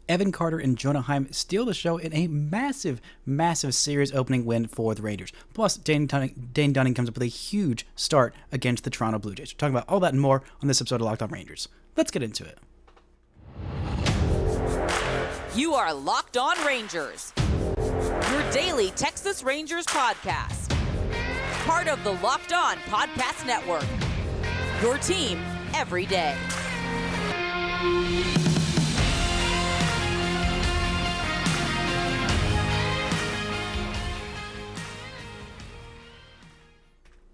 Evan Carter and Jonah Heim steal the show in a massive, massive series opening win for the Rangers. Plus, Dane Dunning comes up with a huge start against the Toronto Blue Jays. We're talking about all that and more on this episode of Locked On Rangers. Let's get into it. You are Locked On Rangers, your daily Texas Rangers podcast. Part of the Locked On Podcast Network, your team every day.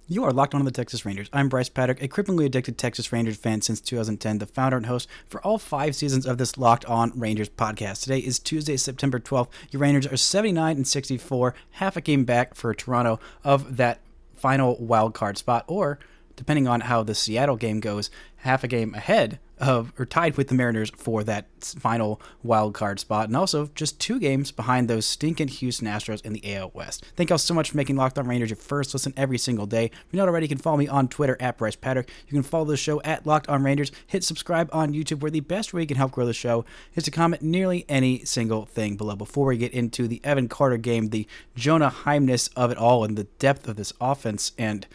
You are Locked On the Texas Rangers. I'm Bryce Patrick, a cripplingly addicted Texas Rangers fan since 2010, the founder and host for all 5 seasons of this Locked On Rangers podcast. Today is Tuesday, September 12th. Your Rangers are 79-64, half a game back for Toronto of that final wild card spot, or depending on how the Seattle game goes, half a game ahead of, or tied with the Mariners for that final wild card spot, and also just 2 games behind those stinking Houston Astros in the AL West. Thank y'all so much for making Locked On Rangers your first listen every single day. If you're not already, you can follow me on Twitter at Bryce Patrick. You can follow the show at Locked On Rangers. Hit subscribe on YouTube, where the best way you can help grow the show is to comment nearly any single thing below. Before we get into the Evan Carter game, the Jonah Heimness of it all, and the depth of this offense, and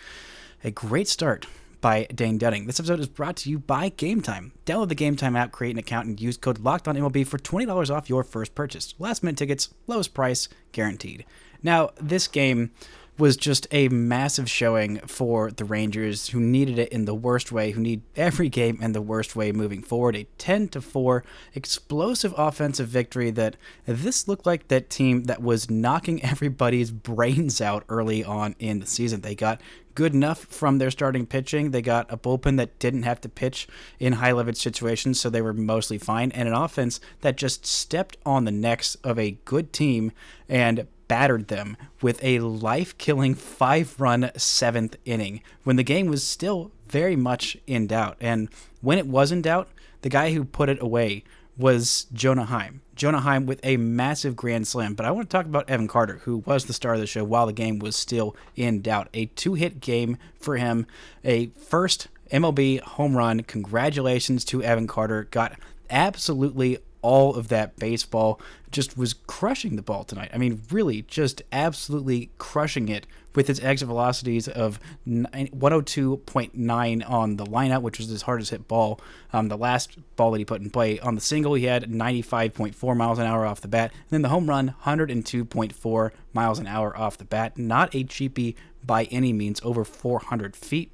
a great start by Dane Dunning. This episode is brought to you by Gametime. Download the Gametime app, create an account, and use code LOCKEDONMLB for $20 off your first purchase. Last minute tickets, lowest price, guaranteed. Now, this game was just a massive showing for the Rangers, who needed it in the worst way, who need every game in the worst way moving forward. A 10-4 explosive offensive victory that this looked like that team that was knocking everybody's brains out early on in the season. They got good enough from their starting pitching. They got a bullpen that didn't have to pitch in high leverage situations, so they were mostly fine, and an offense that just stepped on the necks of a good team and battered them with a life-killing 5-run 7th inning when the game was still very much in doubt. And when it was in doubt, the guy who put it away was Jonah Heim. Jonah Heim with a massive grand slam. But I want to talk about Evan Carter, who was the star of the show while the game was still in doubt. A 2-hit game for him, a first MLB home run. Congratulations to Evan Carter. Got absolutely all of that baseball, just was crushing the ball tonight. I mean, really just absolutely crushing it with his exit velocities of 102.9 on the lineout, which was his hardest hit ball. The last ball that he put in play. On the single, he had 95.4 miles an hour off the bat. And then the home run, 102.4 miles an hour off the bat. Not a cheapie by any means, over 400 feet.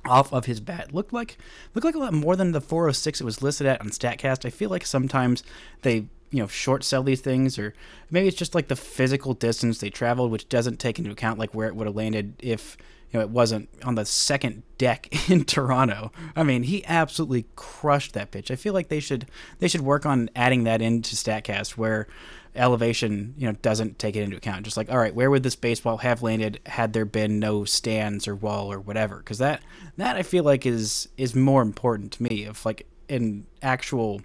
Off of his bat. Looked like a lot more than the 406 it was listed at on StatCast. I feel like sometimes they short sell these things, or maybe it's just like the physical distance they traveled, which doesn't take into account like where it would have landed if it wasn't on the second deck in Toronto. I mean, he absolutely crushed that pitch. I feel like they should work on adding that into StatCast, where elevation doesn't take it into account. Just like, all right, where would this baseball have landed had there been no stands or wall or whatever? Because that I feel like is more important to me, of like an actual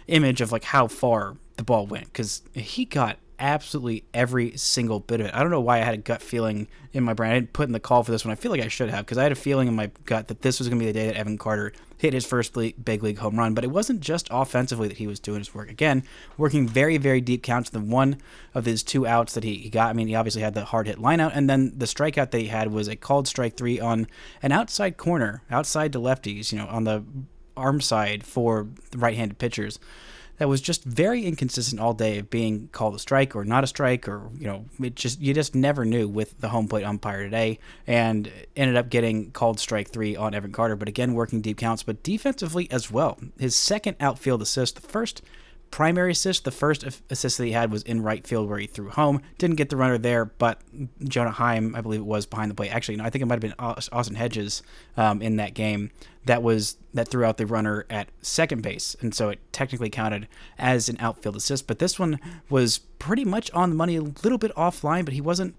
image of like how far the ball went, because he got absolutely every single bit of it. I don't know why I had a gut feeling in my brain. I didn't put in the call for this one. I feel like I should have, because I had a feeling in my gut that this was going to be the day that Evan Carter hit his first big league home run. But it wasn't just offensively that he was doing his work. Again, working very, very deep counts. The one of his 2 outs that he got, I mean, he obviously had the hard hit line out, and then the strikeout that he had was a called strike 3 on an outside corner, outside to lefties, on the arm side for the right-handed pitchers. That was just very inconsistent all day of being called a strike or not a strike, or you just never knew with the home plate umpire today, and ended up getting called strike 3 on Evan Carter. But again, working deep counts, but defensively as well. His second outfield assist, the first primary assist, the first assist that he had was in right field where he threw home. Didn't get the runner there, but Jonah Heim, I believe it was, behind the plate. Actually, no, I think it might have been Austin Hedges in that game that threw out the runner at second base, and so it technically counted as an outfield assist. But this one was pretty much on the money, a little bit offline, but he wasn't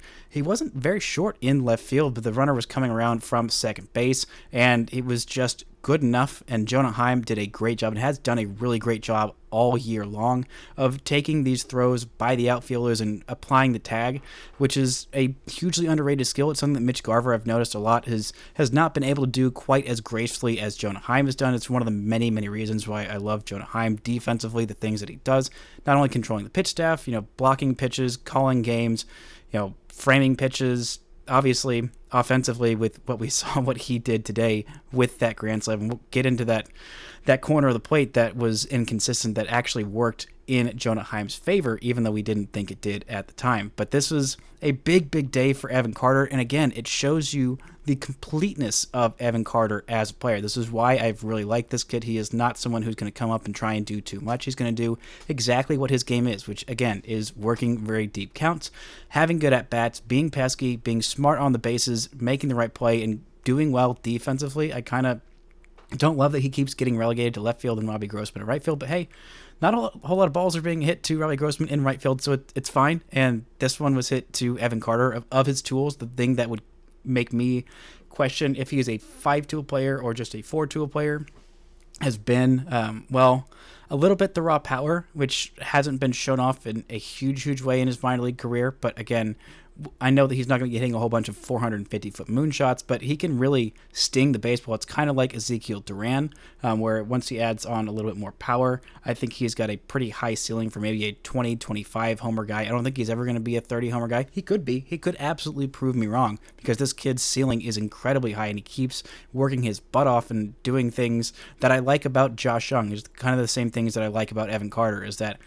very short in left field, but the runner was coming around from second base, and it was just good enough. And Jonah Heim did a great job, and has done a really great job all year long of taking these throws by the outfielders and applying the tag, which is a hugely underrated skill. It's something that Mitch Garver, I've noticed a lot, has not been able to do quite as gracefully defensively as Jonah Heim has done. It's one of the many, many reasons why I love Jonah Heim defensively, the things that he does, not only controlling the pitch staff, blocking pitches, calling games, framing pitches, obviously offensively with what we saw, what he did today with that grand slam. And we'll get into that corner of the plate that was inconsistent, that actually worked in Jonah Heim's favor, even though we didn't think it did at the time. But this was a big, big day for Evan Carter. And again, it shows you the completeness of Evan Carter as a player. This is why I've really liked this kid. He is not someone who's going to come up and try and do too much. He's going to do exactly what his game is, which again is working very deep counts, having good at bats, being pesky, being smart on the bases, making the right play, and doing well defensively. I kind of don't love that he keeps getting relegated to left field and Robbie Grossman in right field, but hey, not a whole lot of balls are being hit to Robbie Grossman in right field, so it's fine. And this one was hit to Evan Carter. Of his tools, the thing that would make me question if he is a 5-tool player or just a 4-tool player has been, a little bit the raw power, which hasn't been shown off in a huge, huge way in his minor league career. But again, I know that he's not going to be hitting a whole bunch of 450-foot moonshots, but he can really sting the baseball. It's kind of like Ezekiel Duran, where once he adds on a little bit more power, I think he's got a pretty high ceiling for maybe a 20, 25 homer guy. I don't think he's ever going to be a 30 homer guy. He could be. He could absolutely prove me wrong, because this kid's ceiling is incredibly high, and he keeps working his butt off and doing things that I like about Josh Young. It's kind of the same things that I like about Evan Carter, is that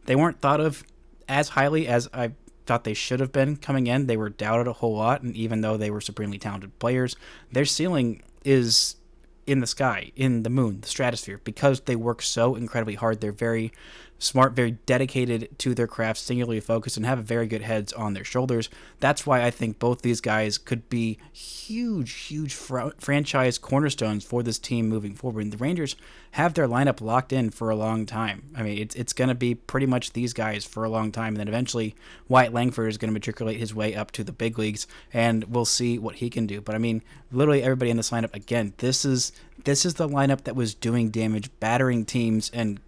they weren't thought of as highly as I thought they should have been coming in. They were doubted a whole lot, and even though they were supremely talented players, their ceiling is in the sky, in the moon, the stratosphere, because they work so incredibly hard. They're very smart, very dedicated to their craft, singularly focused, and have very good heads on their shoulders. That's why I think both these guys could be huge, huge franchise cornerstones for this team moving forward. And the Rangers have their lineup locked in for a long time. I mean, it's going to be pretty much these guys for a long time, and then eventually Wyatt Langford is going to matriculate his way up to the big leagues, and we'll see what he can do. But I mean, literally everybody in this lineup, again, this is the lineup that was doing damage, battering teams, and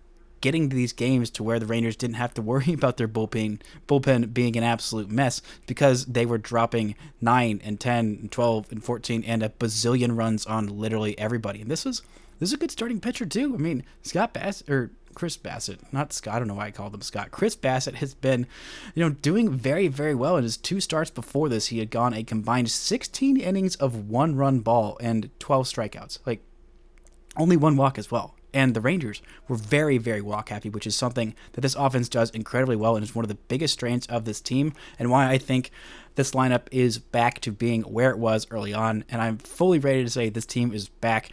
getting to these games to where the Rangers didn't have to worry about their bullpen being an absolute mess, because they were dropping 9 and 10 and 12 and 14 and a bazillion runs on literally everybody. And this is a good starting pitcher too. I mean, Chris Bassett, not Scott, I don't know why I called him Scott. Chris Bassett has been, doing very, very well. In his 2 starts before this, he had gone a combined 16 innings of 1-run ball and 12 strikeouts. Like, only 1 walk as well. And the Rangers were very, very walk happy, which is something that this offense does incredibly well, and is one of the biggest strengths of this team, and why I think this lineup is back to being where it was early on. And I'm fully ready to say this team is back.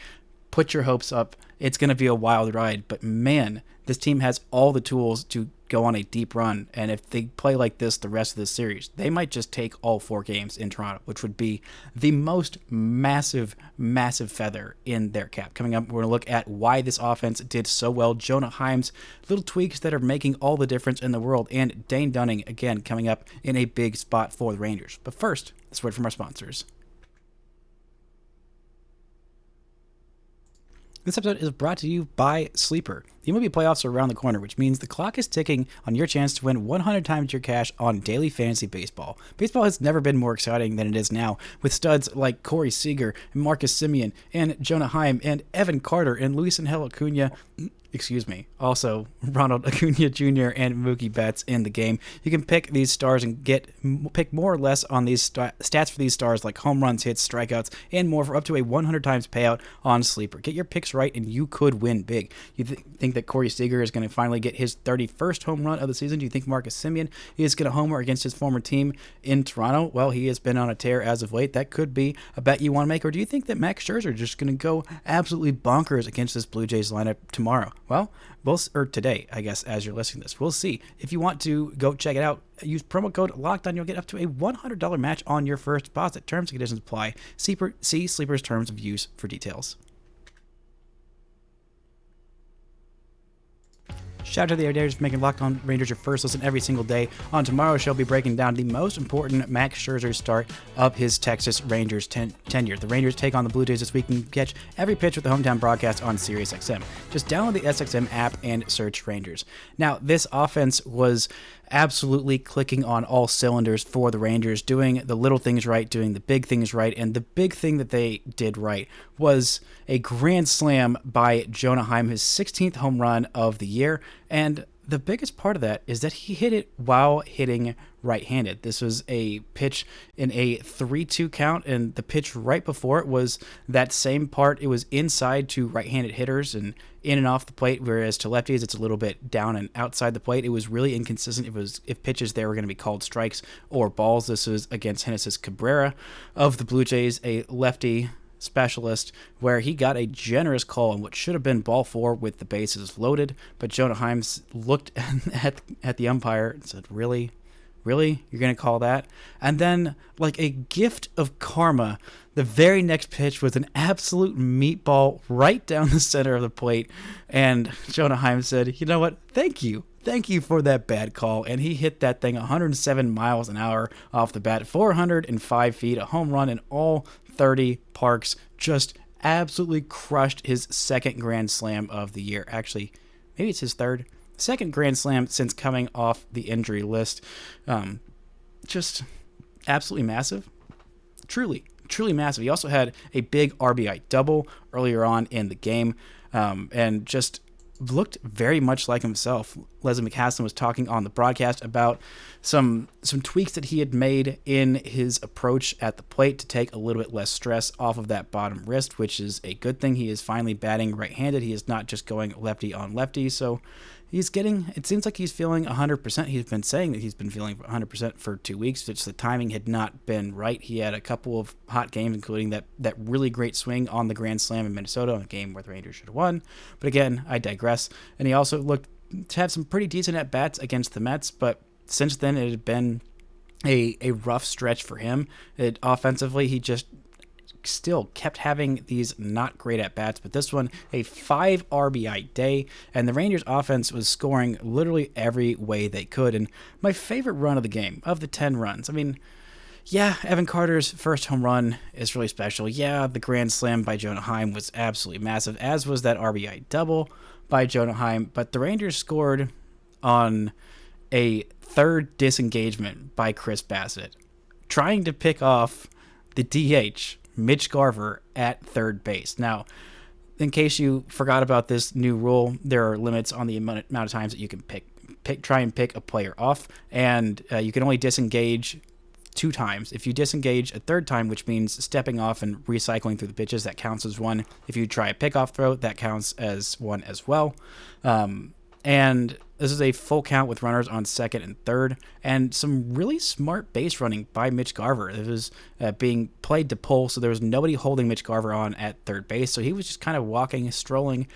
Put your hopes up. It's going to be a wild ride, but man, this team has all the tools to go on a deep run. And if they play like this the rest of the series, they might just take all 4 games in Toronto, which would be the most massive, massive feather in their cap. Coming up, we're going to look at why this offense did so well, Jonah Heim's little tweaks that are making all the difference in the world, and Dane Dunning, again, coming up in a big spot for the Rangers. But first, this word from our sponsors. This episode is brought to you by Sleeper. The MLB playoffs are around the corner, which means the clock is ticking on your chance to win 100 times your cash on daily fantasy baseball. Baseball has never been more exciting than it is now, with studs like Corey Seager, and Marcus Semien, and Jonah Heim, and Evan Carter, and Luis Angel Acuna. Also Ronald Acuna Jr. and Mookie Betts in the game. You can pick these stars and pick more or less on these stats for these stars, like home runs, hits, strikeouts, and more, for up to a 100 times payout on Sleeper. Get your picks right and you could win big. You think that Corey Seager is going to finally get his 31st home run of the season? Do you think Marcus Semien is going to homer against his former team in Toronto? Well, he has been on a tear as of late. That could be a bet you want to make. Or do you think that Max Scherzer is just going to go absolutely bonkers against this Blue Jays lineup tomorrow? Well, today, I guess, as you're listening to this. We'll see. If you want to go check it out, use promo code LOCKEDON. You'll get up to a $100 match on your first deposit. Terms and conditions apply. See Sleeper's terms of use for details. Shout out to the Airders for making Locked On Rangers your first listen every single day. On tomorrow's show, we'll be breaking down the most important Max Scherzer start of his Texas Rangers tenure. The Rangers take on the Blue Jays this week and catch every pitch with the hometown broadcast on SiriusXM. Just download the SXM app and search Rangers. Now, this offense was absolutely clicking on all cylinders for the Rangers, doing the little things right, doing the big things right, and the big thing that they did right was a grand slam by Jonah Heim, his 16th home run of the year, and the biggest part of that is that he hit it while hitting right-handed. This was a pitch in a 3-2 count, and the pitch right before it was that same part. It was inside to right-handed hitters and in and off the plate, whereas to lefties it's a little bit down and outside the plate. It was really inconsistent. If pitches there were going to be called strikes or balls. This was against Genesis Cabrera of the Blue Jays, a lefty specialist, where he got a generous call on what should have been ball 4 with the bases loaded, but Jonah Heim looked at the umpire and said, really, you're going to call that? And then, like a gift of karma, the very next pitch was an absolute meatball right down the center of the plate, and Jonah Heim said, you know what, thank you for that bad call. And he hit that thing 107 miles an hour off the bat, 405 feet, a home run in all 30 parks, just absolutely crushed his second grand slam of the year. Actually, maybe it's his second grand slam since coming off the injury list. Just absolutely massive. Truly massive. He also had a big RBI double earlier on in the game, and just looked very much like himself. Leslie McCassin was talking on the broadcast about some tweaks that he had made in his approach at the plate to take a little bit less stress off of that bottom wrist, which is a good thing. He is finally batting right-handed. He is not just going lefty on lefty, so it seems like he's feeling 100%. He's been saying that he's been feeling 100% for 2 weeks. Just the timing had not been right. He had a couple of hot games, including that really great swing on the grand slam in Minnesota, a game where the Rangers should have won. But again, I digress. And he also looked to have some pretty decent at-bats against the Mets, but since then it had been a rough stretch for him. Offensively, he just still kept having these not great at-bats, but this one, a 5 RBI day, and the Rangers offense was scoring literally every way they could. And my favorite run of the game, of the 10 runs, I mean, yeah, Evan Carter's first home run is really special. Yeah, the grand slam by Jonah Heim was absolutely massive, as was that RBI double by Jonah Heim, but the Rangers scored on a third disengagement by Chris Bassett, trying to pick off the DH, Mitch Garver, at third base. Now, in case you forgot about this new rule, there are limits on the amount of times that you can try and pick a player off, and you can only disengage 2 times. If you disengage a third time, which means stepping off and recycling through the pitches, that counts as 1. If you try a pickoff throw, that counts as 1 as well. And this is a full count with runners on second and third, and some really smart base running by Mitch Garver. It was being played to pull, so there was nobody holding Mitch Garver on at third base, so he was just kind of walking, strolling,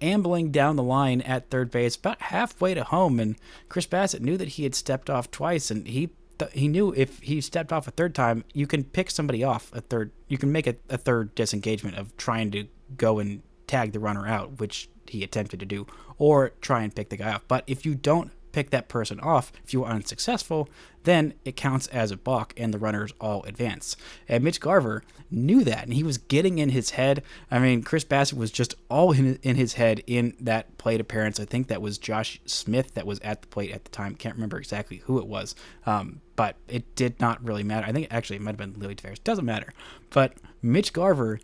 ambling down the line at third base, about halfway to home, and Chris Bassett knew that he had stepped off twice, and he knew if he stepped off a third time, you can pick somebody off a third. You can make a third disengagement of trying to go and tag the runner out, which he attempted to do, or try and pick the guy off. But if you don't pick that person off, if you are unsuccessful, then it counts as a balk and the runners all advance. And Mitch Garver knew that, and he was getting in his head. I mean, Chris Bassett was just all in his head in that plate appearance. I think that was Josh Smith that was at the plate at the time. Can't remember exactly who it was, but it did not really matter. I think actually it might have been Louis Tavares. Doesn't matter. But Mitch Garver,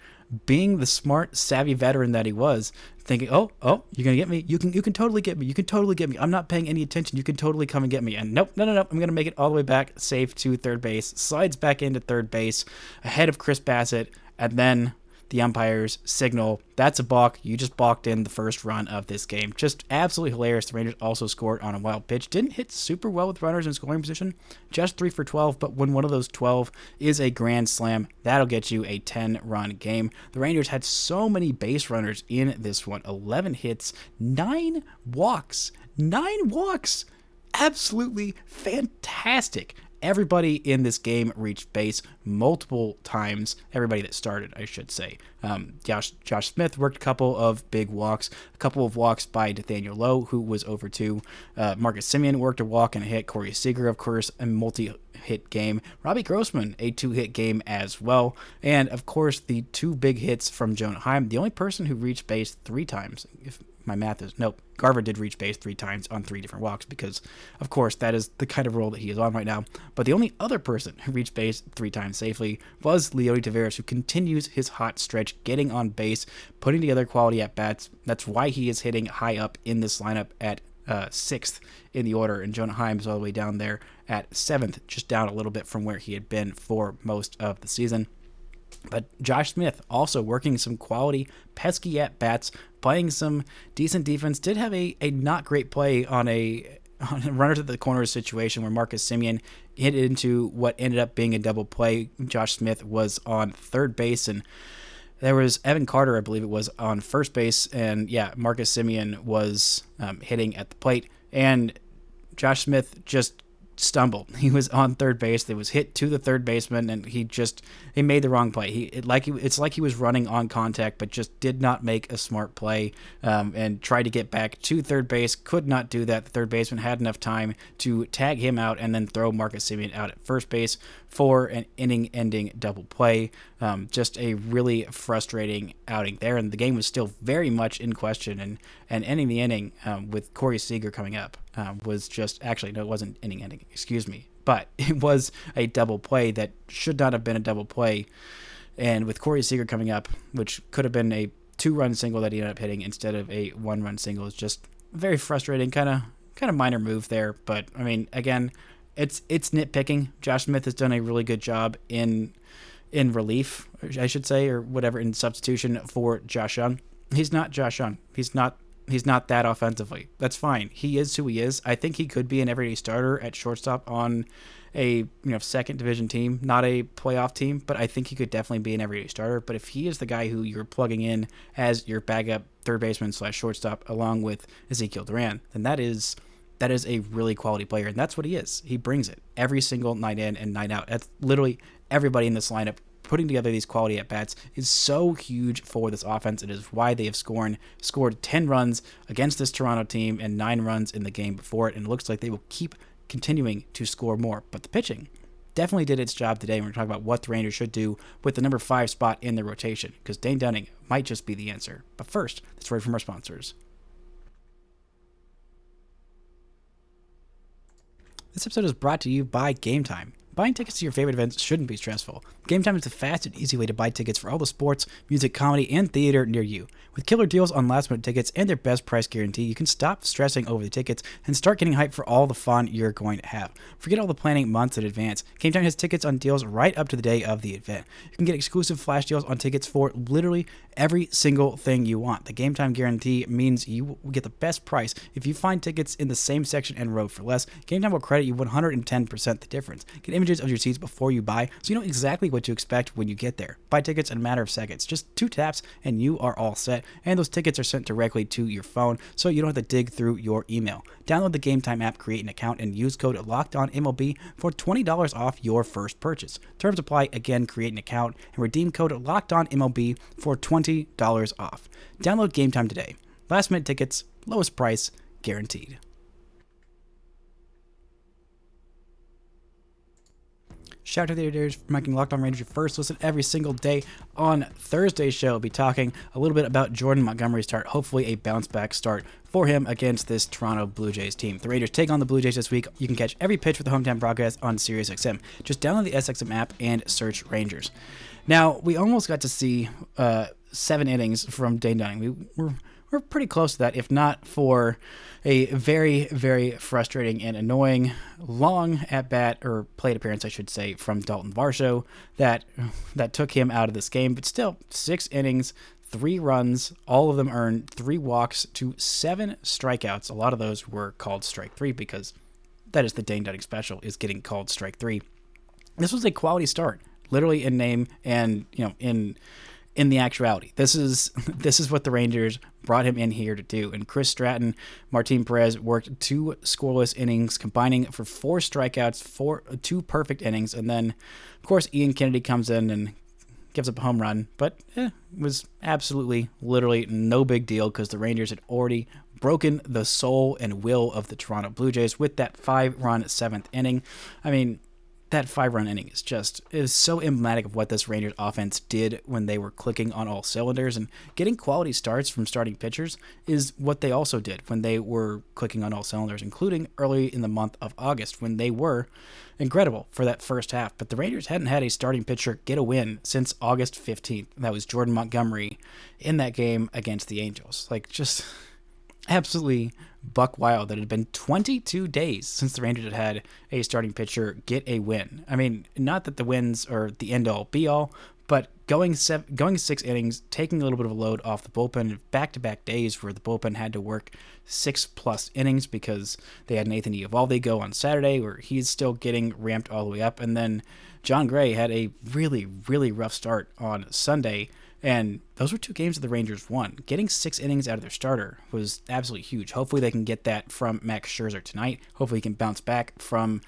being the smart, savvy veteran that he was, thinking, oh, you're going to get me? You can totally get me. You can totally get me. I'm not paying any attention. You can totally come and get me. And nope, no. I'm going to make it all the way back, safe to third base, slides back into third base, ahead of Chris Bassett, and then the umpires signal, that's a balk. You just balked in the first run of this game. Just absolutely hilarious. The Rangers also scored on a wild pitch. Didn't hit super well with runners in scoring position. Just 3 for 12, but when one of those 12 is a grand slam, that'll get you a 10-run game. The Rangers had so many base runners in this one. 11 hits, 9 walks. 9 walks! Absolutely fantastic. everybody in this game reached base multiple times. Everybody that started, I should say. Josh Smith worked a couple of big walks, a couple of walks by Nathaniel Lowe, who was over 2. Marcus Semien worked a walk and a hit. Corey Seager, of course, a multi-hit game. Robbie Grossman, a 2-hit game as well. And, of course, the 2 big hits from Jonah Heim, the only person who reached base 3 times, if my math is... Nope. Garver did reach base 3 times on 3 different walks because, of course, that is the kind of role that he is on right now. But the only other person who reached base 3 times safely was Leody Taveras, who continues his hot stretch, getting on base, putting together quality at-bats. That's why he is hitting high up in this lineup at 6th in the order, and Jonah Heim is all the way down there at 7th, just down a little bit from where he had been for most of the season. But Josh Smith also working some quality, pesky at-bats, playing some decent defense. Did have a not great play on a runner to the corner situation where Marcus Semien hit into what ended up being a double play. Josh Smith was on third base, and there was Evan Carter, I believe it was, on first base. And yeah, Marcus Semien was hitting at the plate, and Josh Smith just stumbled. He was on third base. It was hit to the third baseman, and he made the wrong play. It's like he was running on contact, but just did not make a smart play, and tried to get back to third base. Could not do that. The third baseman had enough time to tag him out and then throw Marcus Semien out at first base for an inning-ending double play. Just a really frustrating outing there, and the game was still very much in question, and ending the inning with Corey Seager coming up was just... Actually, no, it wasn't inning-ending, excuse me, but it was a double play that should not have been a double play, and with Corey Seager coming up, which could have been a 2-run single that he ended up hitting instead of a 1-run single, is just very frustrating, kind of minor move there, but, I mean, again... It's nitpicking. Josh Smith has done a really good job in relief, I should say, or whatever, in substitution for Josh Young. He's not Josh Young. He's not that offensively. That's fine. He is who he is. I think he could be an everyday starter at shortstop on a second division team, not a playoff team, but I think he could definitely be an everyday starter. But if he is the guy who you're plugging in as your backup third baseman / shortstop along with Ezekiel Duran, then that is a really quality player, and that's what he is. He brings it every single night in and night out. That's literally everybody in this lineup putting together these quality at-bats is so huge for this offense. It is why they have scored 10 runs against this Toronto team and 9 runs in the game before it, and it looks like they will keep continuing to score more. But the pitching definitely did its job today. We're talking about what the Rangers should do with the number 5 spot in the rotation, because Dane Dunning might just be the answer. But first, let's word from our sponsors. This episode is brought to you by Gametime. Buying tickets to your favorite events shouldn't be stressful. Gametime is the fast and easy way to buy tickets for all the sports, music, comedy, and theater near you. With killer deals on last-minute tickets and their best price guarantee, you can stop stressing over the tickets and start getting hyped for all the fun you're going to have. Forget all the planning months in advance. Gametime has tickets on deals right up to the day of the event. You can get exclusive flash deals on tickets for literally every single thing you want. The Gametime guarantee means you will get the best price. If you find tickets in the same section and row for less, Gametime will credit you 110% the difference. Get images of your seats before you buy, so you know exactly what to expect when you get there. Buy tickets in a matter of seconds. Just 2 taps and you are all set. And those tickets are sent directly to your phone, so you don't have to dig through your email. Download the Gametime app, create an account, and use code LOCKEDONMLB for $20 off your first purchase. Terms apply. Again, create an account and redeem code LOCKEDONMLB for $20 off. Download Gametime today. Last minute tickets, lowest price, guaranteed. Shout out to the editors for making Locked On Rangers your first listen every single day. On Thursday's show, we'll be talking a little bit about Jordan Montgomery's start, hopefully a bounce-back start for him against this Toronto Blue Jays team. The Rangers take on the Blue Jays this week. You can catch every pitch for the hometown broadcast on SiriusXM. Just download the SXM app and search Rangers. Now, we almost got to see 7 innings from Dane Dunning. We're pretty close to that, if not for a very, very frustrating and annoying long at-bat, or plate appearance, I should say, from Dalton Varsho that took him out of this game. But still, 6 innings, 3 runs, all of them earned, 3 walks to 7 strikeouts. A lot of those were called strike 3 because that is the Dane Dunning special, is getting called strike 3. This was a quality start, literally in name and, in in the actuality. This is what the Rangers brought him in here to do. And Chris Stratton, Martin Perez worked 2 scoreless innings, combining for 4 strikeouts, 2 perfect innings. And then, of course, Ian Kennedy comes in and gives up a home run. But it was absolutely, literally no big deal because the Rangers had already broken the soul and will of the Toronto Blue Jays with that 5-run 7th inning. I mean, that 5-run inning is so emblematic of what this Rangers offense did when they were clicking on all cylinders, and getting quality starts from starting pitchers is what they also did when they were clicking on all cylinders, including early in the month of August when they were incredible for that first half. But the Rangers hadn't had a starting pitcher get a win since August 15th. That was Jordan Montgomery in that game against the Angels. Like, just absolutely buck wild that it had been 22 days since the Rangers had a starting pitcher get a win. I mean, not that the wins are the end-all, be-all, but going 6 innings, taking a little bit of a load off the bullpen, back-to-back days where the bullpen had to work 6+ innings because they had Nathan Eovaldi go on Saturday where he's still getting ramped all the way up. And then John Gray had a really, really rough start on Sunday. And those were 2 games that the Rangers won. Getting 6 innings out of their starter was absolutely huge. Hopefully they can get that from Max Scherzer tonight. Hopefully he can bounce back from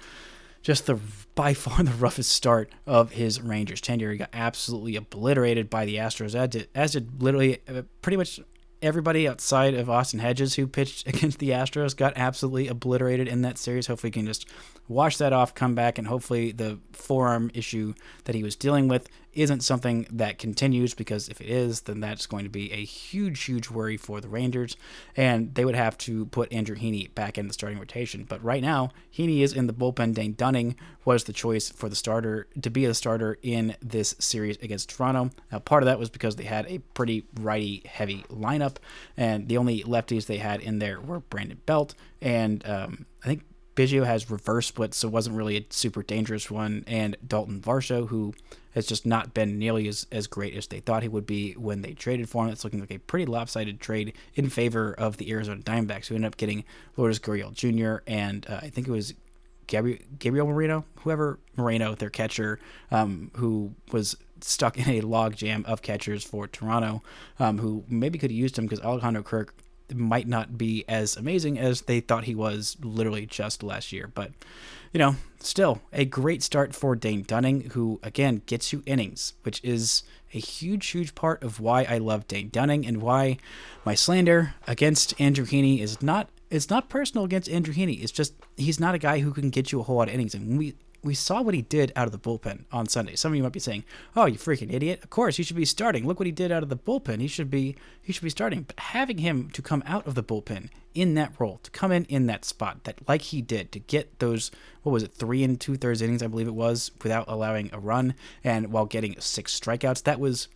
just by far the roughest start of his Rangers tenure. He got absolutely obliterated by the Astros, as did literally pretty much everybody outside of Austin Hedges who pitched against the Astros got absolutely obliterated in that series. Hopefully he can just wash that off, come back, and hopefully the forearm issue that he was dealing with isn't something that continues, because if it is, then that's going to be a huge, huge worry for the Rangers, and they would have to put Andrew Heaney back in the starting rotation. But right now, Heaney is in the bullpen. Dane Dunning was the choice for the starter to be a starter in this series against Toronto. Now, part of that was because they had a pretty righty-heavy lineup, and the only lefties they had in there were Brandon Belt, and I think Biggio has reverse splits, so it wasn't really a super dangerous one, and Dalton Varsho, who has just not been nearly as great as they thought he would be when they traded for him. It's looking like a pretty lopsided trade in favor of the Arizona Diamondbacks, who ended up getting Lourdes Gurriel Jr. and I think it was Gabriel Moreno, their catcher, who was stuck in a logjam of catchers for Toronto, who maybe could have used him because Alejandro Kirk might not be as amazing as they thought he was literally just last year. But, still a great start for Dane Dunning, who, again, gets you innings, which is a huge, huge part of why I love Dane Dunning and why my slander against Andrew Heaney is not, it's not personal against Andrew Heaney. It's just he's not a guy who can get you a whole lot of innings. And we saw what he did out of the bullpen on Sunday. Some of you might be saying, "Oh, you freaking idiot. Of course, he should be starting. Look what he did out of the bullpen. He should be starting." But having him to come out of the bullpen in that role, to come in that spot, that like he did, to get those, 3 2/3 innings, I believe it was, without allowing a run and while getting 6 strikeouts, that was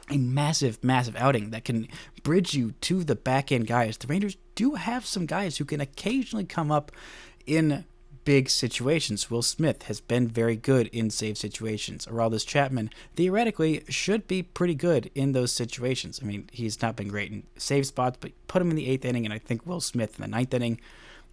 a massive, massive outing that can bridge you to the back end guys. The Rangers do have some guys who can occasionally come up in big situations. Will Smith has been very good in save situations. Aroldis Chapman theoretically should be pretty good in those situations. I mean, he's not been great in save spots, but put him in the 8th inning, and I think Will Smith in the 9th inning.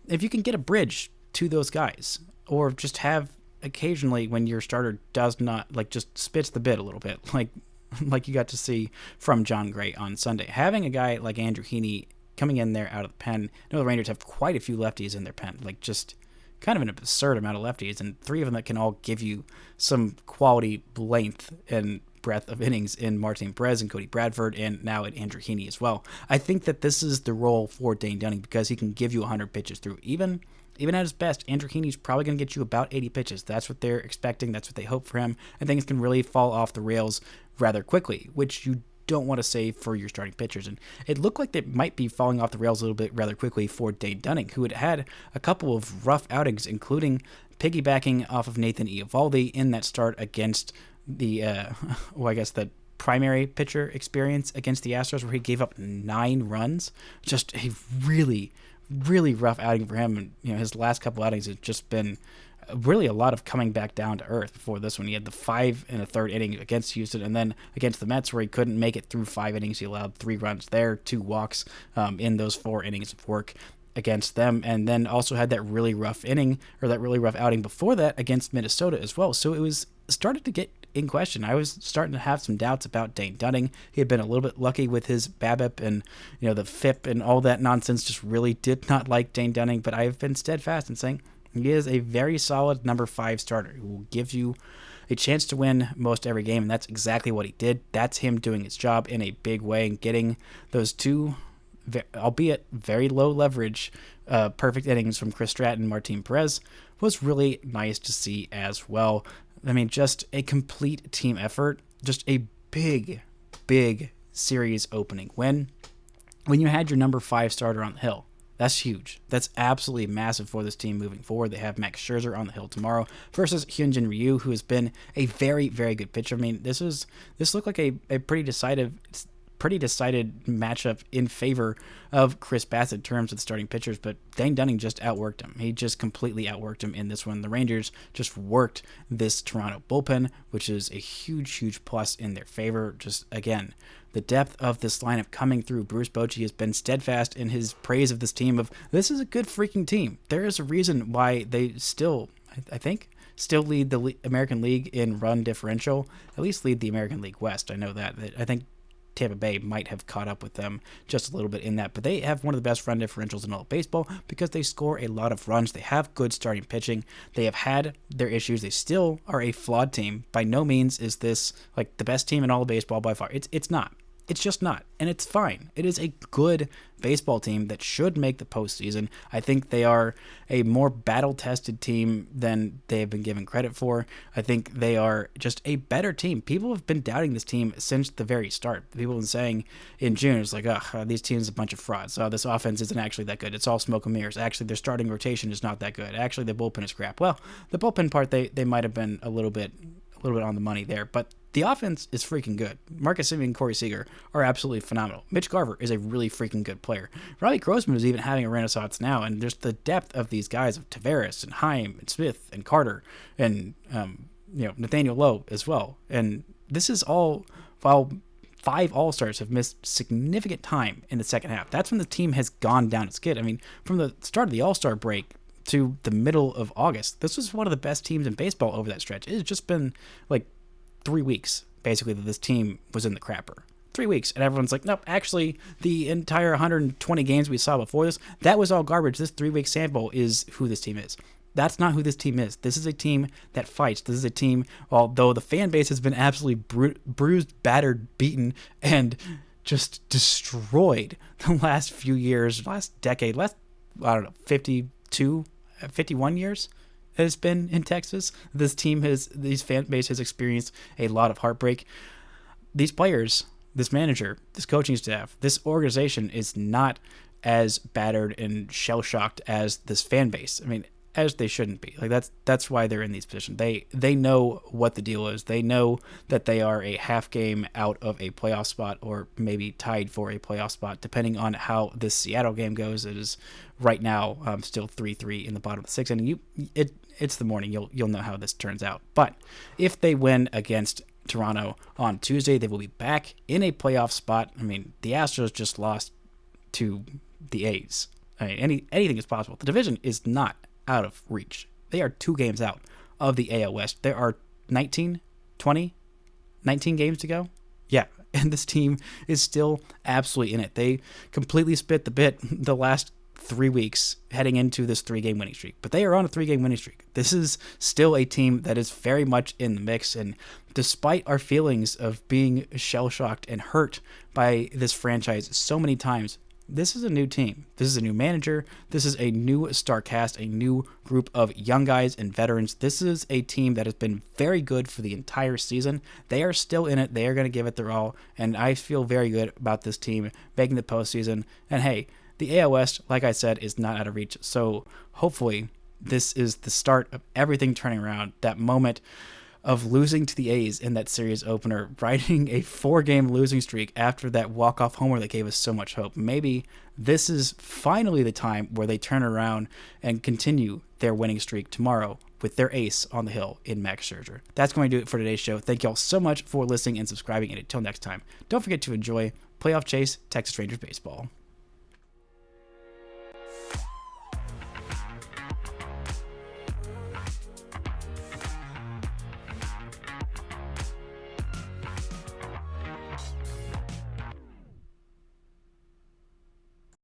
If you can get a bridge to those guys, or just have occasionally when your starter does not, just spits the bit a little bit, like you got to see from John Gray on Sunday. Having a guy like Andrew Heaney coming in there out of the pen. I know the Rangers have quite a few lefties in their pen, just kind of an absurd amount of lefties, and 3 of them that can all give you some quality length and breadth of innings in Martin Perez and Cody Bradford, and now at Andrew Heaney as well. I think that this is the role for Dane Dunning because he can give you 100 pitches through. Even at his best, Andrew Heaney's probably going to get you about 80 pitches. That's what they're expecting. That's what they hope for him. And things can really fall off the rails rather quickly, which you don't want to save for your starting pitchers. And it looked like they might be falling off the rails a little bit rather quickly for Dane Dunning, who had a couple of rough outings, including piggybacking off of Nathan Eovaldi in that start against the, the primary pitcher experience against the Astros, where he gave up 9 runs. Just a really, really rough outing for him. And, his last couple outings have just been really a lot of coming back down to earth before this one. He had the 5 1/3 inning against Houston, and then against the Mets where he couldn't make it through 5 innings. He allowed 3 runs there, 2 walks in those 4 innings of work against them, and then also had that really rough outing before that against Minnesota as well. So it was started to get in question. I was starting to have some doubts about Dane Dunning. He had been a little bit lucky with his BABIP and, the FIP and all that nonsense. Just really did not like Dane Dunning, but I've been steadfast in saying he is a very solid number 5 starter who will give you a chance to win most every game, and that's exactly what he did. That's him doing his job in a big way and getting those 2, albeit very low leverage, perfect innings from Chris Stratton and Martin Perez was really nice to see as well. I mean, just a complete team effort, just a big series opening win. When you had your number 5 starter on the hill, that's huge. That's absolutely massive for this team moving forward. They have Max Scherzer on the hill tomorrow versus Hyunjin Ryu, who has been a very, very good pitcher. I mean, this looked like a pretty decided matchup in favor of Chris Bassett in terms of the starting pitchers, but Dane Dunning just outworked him. He just completely outworked him in this one. The Rangers just worked this Toronto bullpen, which is a huge plus in their favor. Just, again, the depth of this lineup coming through. Bruce Bochy has been steadfast in his praise of this team of, this is a good freaking team. There is a reason why they still, I think, lead the American League in run differential, at least lead the American League West. I know that. I think Tampa Bay might have caught up with them just a little bit in that, but they have one of the best run differentials in all of baseball because they score a lot of runs. They have good starting pitching. They have had their issues. They still are a flawed team. By no means is this like the best team in all of baseball by far. It's not. It's just not, and it's fine. It is a good baseball team that should make the postseason. I think they are a more battle-tested team than they have been given credit for. I think they are just a better team. People have been doubting this team since the very start. People have been saying in June, it's like, these teams are a bunch of frauds. This offense isn't actually that good. It's all smoke and mirrors. Actually, their starting rotation is not that good. Actually, the bullpen is crap. Well, the bullpen part, they might have been a little bit on the money there, but the offense is freaking good. Marcus Semien and Corey Seager are absolutely phenomenal. Mitch Garver is a really freaking good player. Robbie Grossman is even having a renaissance now, and just the depth of these guys of Tavares and Heim and Smith and Carter and Nathaniel Lowe as well. And this is all while 5 All-Stars have missed significant time in the second half. That's when the team has gone down its skid. I mean, from the start of the All-Star break to the middle of August, this was one of the best teams in baseball over that stretch. It has just been like 3 weeks, basically, that this team was in the crapper. 3 weeks, and everyone's like, nope, actually, the entire 120 games we saw before this, that was all garbage. This 3-week sample is who this team is. That's not who this team is. This is a team that fights. This is a team, although the fan base has been absolutely bruised, battered, beaten, and just destroyed the last few years, last decade, last, 51 years has been in Texas. This fan base has experienced a lot of heartbreak. These players, this manager, this coaching staff, this organization is not as battered and shell-shocked as this fan base. I mean, as they shouldn't be. Like that's why they're in these positions. They know what the deal is. They know that they are a half game out of a playoff spot, or maybe tied for a playoff spot, depending on how this Seattle game goes. It is right now still 3-3 in the bottom of the 6th inning. It's the morning. You'll know how this turns out. But if they win against Toronto on Tuesday, they will be back in a playoff spot. I mean, the Astros just lost to the A's. I mean, anything is possible. The division is not out of reach. They are 2 games out of the AL West. There are 19 games to go. Yeah, and this team is still absolutely in it. They completely spit the bit the last 3 weeks heading into this 3-game winning streak, but they are on a 3-game winning streak. This is still a team that is very much in the mix, and despite our feelings of being shell-shocked and hurt by this franchise so many times, this is a new team. This is a new manager. This is a new star cast, a new group of young guys and veterans. This is a team that has been very good for the entire season. They are still in it. They are going to give it their all, and I feel very good about this team making the postseason. And hey, the AL West, like I said, is not out of reach. So hopefully this is the start of everything turning around. That moment of losing to the A's in that series opener, riding a 4-game losing streak after that walk-off homer that gave us so much hope. Maybe this is finally the time where they turn around and continue their winning streak tomorrow with their ace on the hill in Max Scherzer. That's going to do it for today's show. Thank you all so much for listening and subscribing, and until next time, don't forget to enjoy Playoff Chase Texas Rangers Baseball.